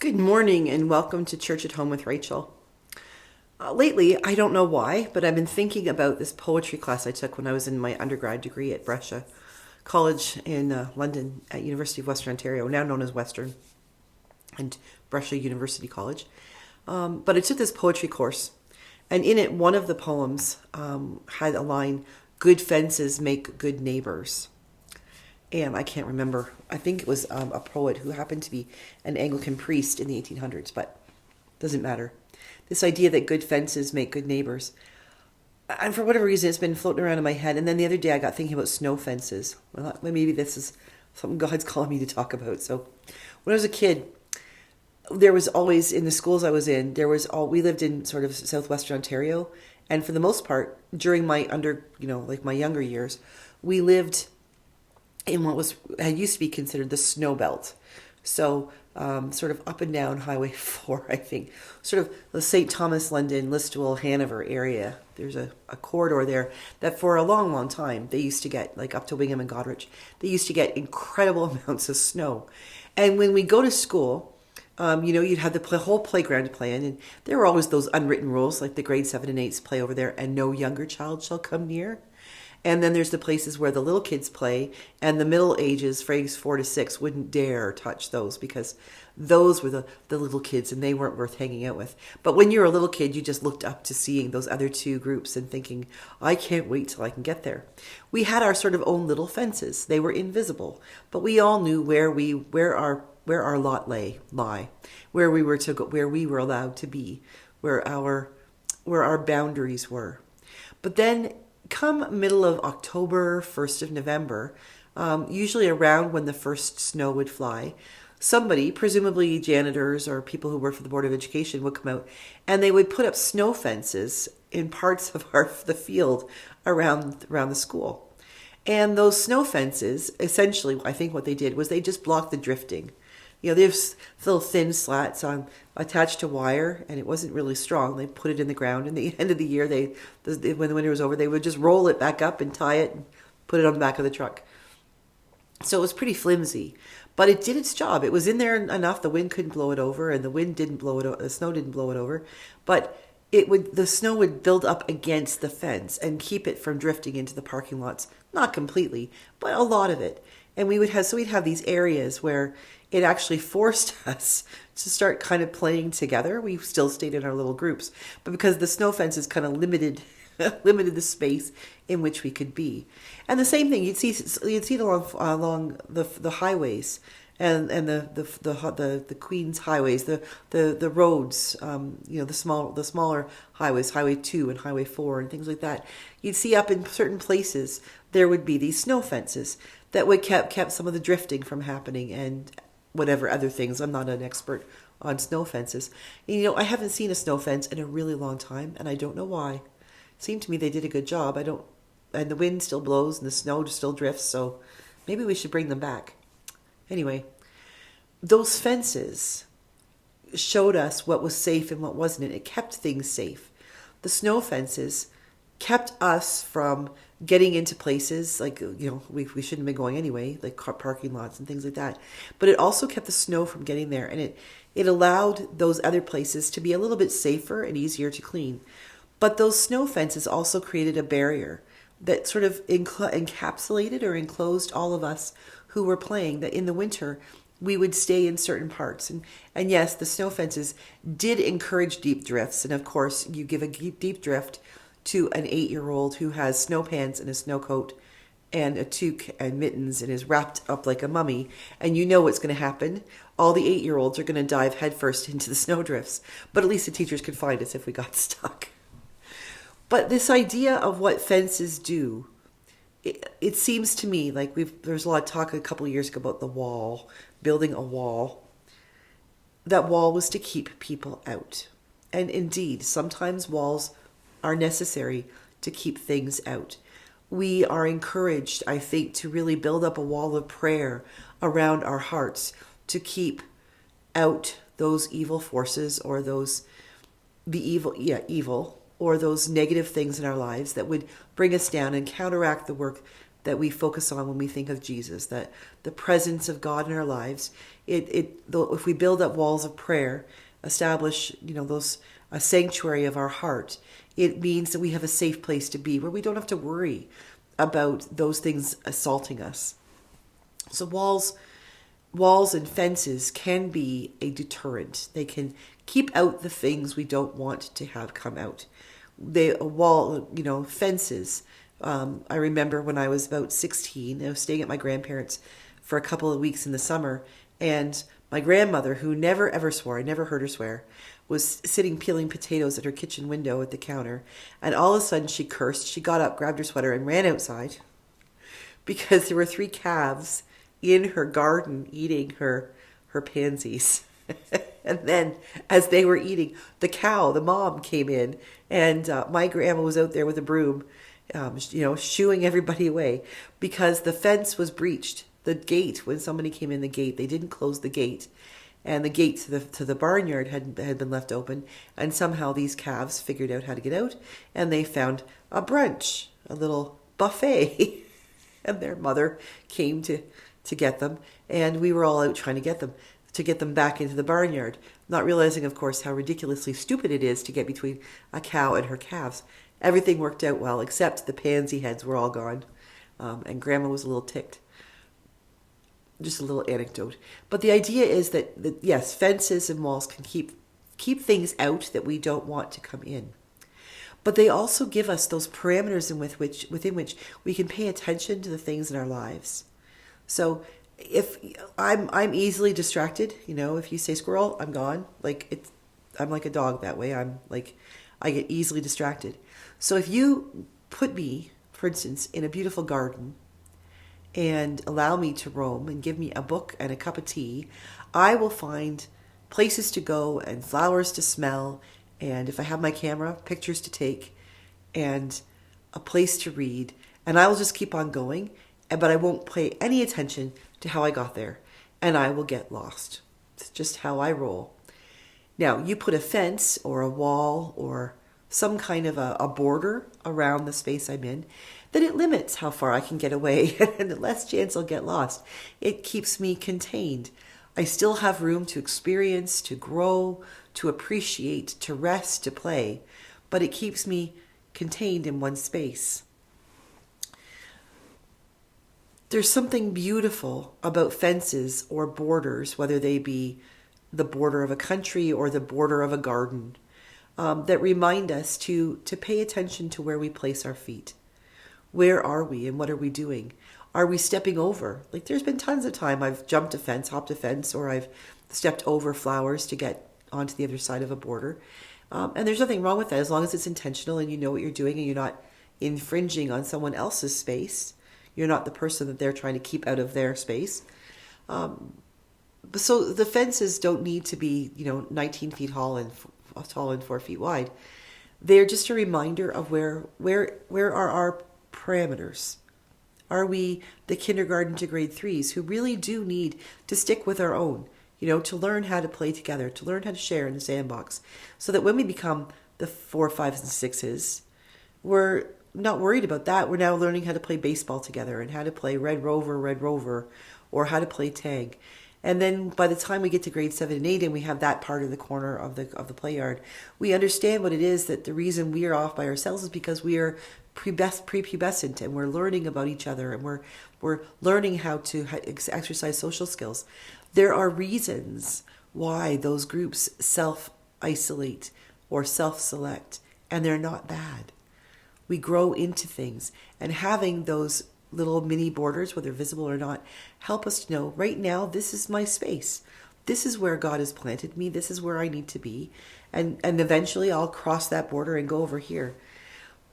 Good morning and welcome to Church at Home with Rachel. Lately, I don't know why, but I've been thinking about this poetry class I took when I was in my undergrad degree at Brescia College in London at University of Western Ontario, now known as Western, and Brescia University College. But I took this poetry course, and in it, one of the poems had a line, "Good fences make good neighbors." And I can't remember. I think it was a poet who happened to be an Anglican priest in the 1800s, but doesn't matter. This idea that good fences make good neighbors. And for whatever reason, it's been floating around in my head. And then the other day I got thinking about snow fences. Well, maybe this is something God's calling me to talk about. So when I was a kid, there was always, in the schools I was in, we lived in sort of southwestern Ontario. And for the most part, during my my younger years, we lived in what had used to be considered the snow belt. So sort of up and down Highway 4, I think. Sort of the St. Thomas, London, Listowel, Hanover area. There's a corridor there that for a long, long time, they used to get, like up to Wingham and Goderich, they used to get incredible amounts of snow. And when we go to school, you'd have the whole playground to play in, and there were always those unwritten rules, like the grade 7 and 8s play over there, and no younger child shall come near. And then there's the places where the little kids play, and the middle ages, grades 4 to 6, wouldn't dare touch those because those were the little kids and they weren't worth hanging out with. But when you were a little kid, you just looked up to seeing those other two groups and thinking, I can't wait till I can get there. We had our sort of own little fences. They were invisible, but we all knew where our lot lie, where we were to go, where we were allowed to be, where our boundaries were. But then come middle of October, 1st of November, usually around when the first snow would fly, somebody, presumably janitors or people who work for the Board of Education, would come out and they would put up snow fences in parts of the field around the school. And those snow fences, essentially, I think what they did was they just blocked the drifting. There's little thin slats attached to wire, and it wasn't really strong. They put it in the ground, and at the end of the year, when the winter was over, they would just roll it back up and tie it and put it on the back of the truck. So it was pretty flimsy, but it did its job. It was in there enough. The wind couldn't blow it over, and the snow didn't blow it over, but the snow would build up against the fence and keep it from drifting into the parking lots. Not completely, but a lot of it. And we'd have these areas where it actually forced us to start kind of playing together. We still stayed in our little groups, but because the snow fences kind of limited the space in which we could be. And the same thing you'd see it along the highways and the Queen's highways, the roads, the smaller highways, Highway 2 and Highway 4 and things like that. You'd see up in certain places there would be these snow fences that would kept some of the drifting from happening and whatever other things. I'm not an expert on snow fences. And, I haven't seen a snow fence in a really long time, and I don't know why. It seemed to me they did a good job. And the wind still blows and the snow still drifts, so maybe we should bring them back. Anyway, those fences showed us what was safe and what wasn't, and it kept things safe. The snow fences kept us from getting into places like, we shouldn't have been going anyway, like parking lots and things like that. But it also kept the snow from getting there, and it allowed those other places to be a little bit safer and easier to clean. But those snow fences also created a barrier that sort of encapsulated or enclosed all of us who were playing, that in the winter we would stay in certain parts. And yes, the snow fences did encourage deep drifts. And of course, you give a deep drift to an 8-year-old who has snow pants and a snow coat and a toque and mittens and is wrapped up like a mummy, and you know what's going to happen. All the 8-year-olds are going to dive headfirst into the snow drifts. But at least the teachers could find us if we got stuck. But this idea of what fences do, it seems to me like there's a lot of talk a couple of years ago about the wall, building a wall. That wall was to keep people out. And indeed, sometimes walls are necessary to keep things out. We are encouraged, I think, to really build up a wall of prayer around our hearts to keep out those evil forces or evil, or those negative things in our lives that would bring us down and counteract the work that we focus on when we think of Jesus, that the presence of God in our lives. If we build up walls of prayer, establish, those a sanctuary of our heart, it means that we have a safe place to be where we don't have to worry about those things assaulting us. So walls and fences can be a deterrent. They can keep out the things we don't want to have come out. Fences. I remember when I was about 16, I was staying at my grandparents' for a couple of weeks in the summer, and my grandmother, who never ever swore, I never heard her swear, was sitting peeling potatoes at her kitchen window at the counter, and all of a sudden she cursed. She got up, grabbed her sweater, and ran outside because there were 3 calves in her garden eating her pansies. And then as they were eating, the mom came in, and my grandma was out there with a broom, shooing everybody away because the fence was breached. The gate, when somebody came in the gate, they didn't close the gate, and the gate to the barnyard had been left open, and somehow these calves figured out how to get out, and they found a brunch, a little buffet, and their mother came to get them, and we were all out trying to get them back into the barnyard, not realizing, of course, how ridiculously stupid it is to get between a cow and her calves. Everything worked out well, except the pansy heads were all gone, and Grandma was a little ticked. Just a little anecdote. But the idea is that yes, fences and walls can keep things out that we don't want to come in. But they also give us those parameters within which we can pay attention to the things in our lives. So if I'm easily distracted, if you say squirrel, I'm gone. I'm like a dog that way. I get easily distracted. So if you put me, for instance, in a beautiful garden and allow me to roam and give me a book and a cup of tea, I will find places to go and flowers to smell, and if I have my camera, pictures to take, and a place to read, and I will just keep on going, but I won't pay any attention to how I got there, and I will get lost. It's just how I roll. Now, you put a fence or a wall or some kind of a border around the space I'm in, then it limits how far I can get away and the less chance I'll get lost. It keeps me contained. I still have room to experience, to grow, to appreciate, to rest, to play, but it keeps me contained in one space. There's something beautiful about fences or borders, whether they be the border of a country or the border of a garden, that remind us to pay attention to where we place our feet. Where are we and what are we doing? Are we stepping over? There's been tons of time I've jumped a fence, hopped a fence, or I've stepped over flowers to get onto the other side of a border. And there's nothing wrong with that as long as it's intentional and you know what you're doing and you're not infringing on someone else's space. You're not the person that they're trying to keep out of their space. So the fences don't need to be, 19 feet tall and 4 feet wide. They're just a reminder of where are our parameters. Are we the kindergarten to grade 3s who really do need to stick with our own, to learn how to play together, to learn how to share in the sandbox, so that when we become the 4, 5s, and 6s, we're not worried about that. We're now learning how to play baseball together and how to play Red Rover, or how to play tag. And then by the time we get to grade 7 and 8 and we have that part of the corner of the play yard, we understand what it is, that the reason we are off by ourselves is because we are prepubescent and we're learning about each other and we're learning how to exercise social skills. There are reasons why those groups self-isolate or self-select, and they're not bad. We grow into things, and having those little mini borders, whether visible or not, help us to know right now this is my space. This is where God has planted me. This is where I need to be. And eventually I'll cross that border and go over here.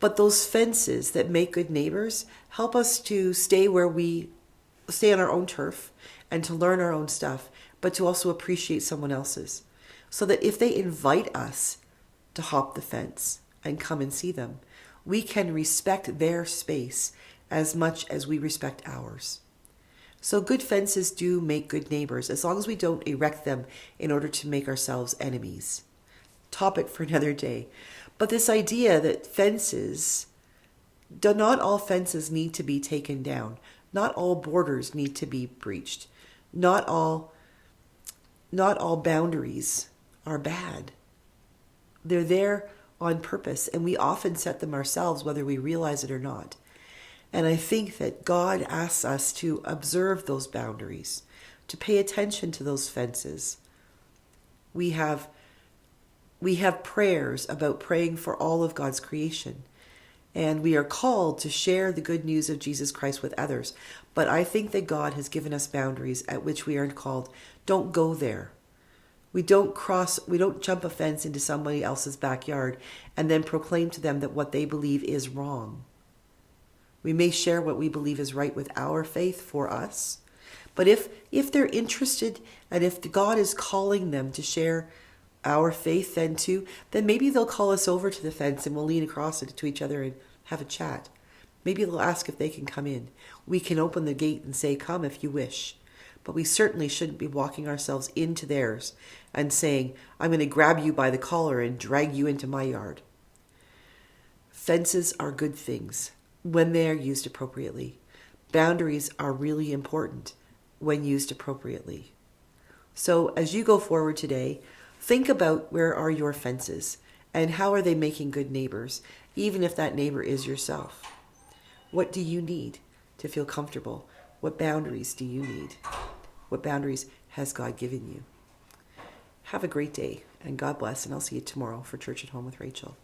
But those fences that make good neighbors help us to stay on our own turf and to learn our own stuff, but to also appreciate someone else's. So that if they invite us to hop the fence and come and see them, we can respect their space as much as we respect ours. So good fences do make good neighbors, as long as we don't erect them in order to make ourselves enemies. Topic for another day. But this idea that fences Not all fences need to be taken down. Not all borders need to be breached. Not all boundaries are bad. They're there on purpose, and we often set them ourselves, whether we realize it or not. And I think that God asks us to observe those boundaries, to pay attention to those fences. We have prayers about praying for all of God's creation. And we are called to share the good news of Jesus Christ with others. But I think that God has given us boundaries at which we are called, don't go there. We don't jump a fence into somebody else's backyard and then proclaim to them that what they believe is wrong. We may share what we believe is right with our faith for us. But if they're interested, and if God is calling them to share our faith then maybe they'll call us over to the fence and we'll lean across it to each other and have a chat. Maybe they'll ask if they can come in. We can open the gate and say, come if you wish. But we certainly shouldn't be walking ourselves into theirs and saying, I'm going to grab you by the collar and drag you into my yard. Fences are good things when they are used appropriately. Boundaries are really important when used appropriately. So as you go forward today, think about where are your fences and how are they making good neighbors, even if that neighbor is yourself. What do you need to feel comfortable? What boundaries do you need? What boundaries has God given you? Have a great day, and God bless, and I'll see you tomorrow for Church at Home with Rachel.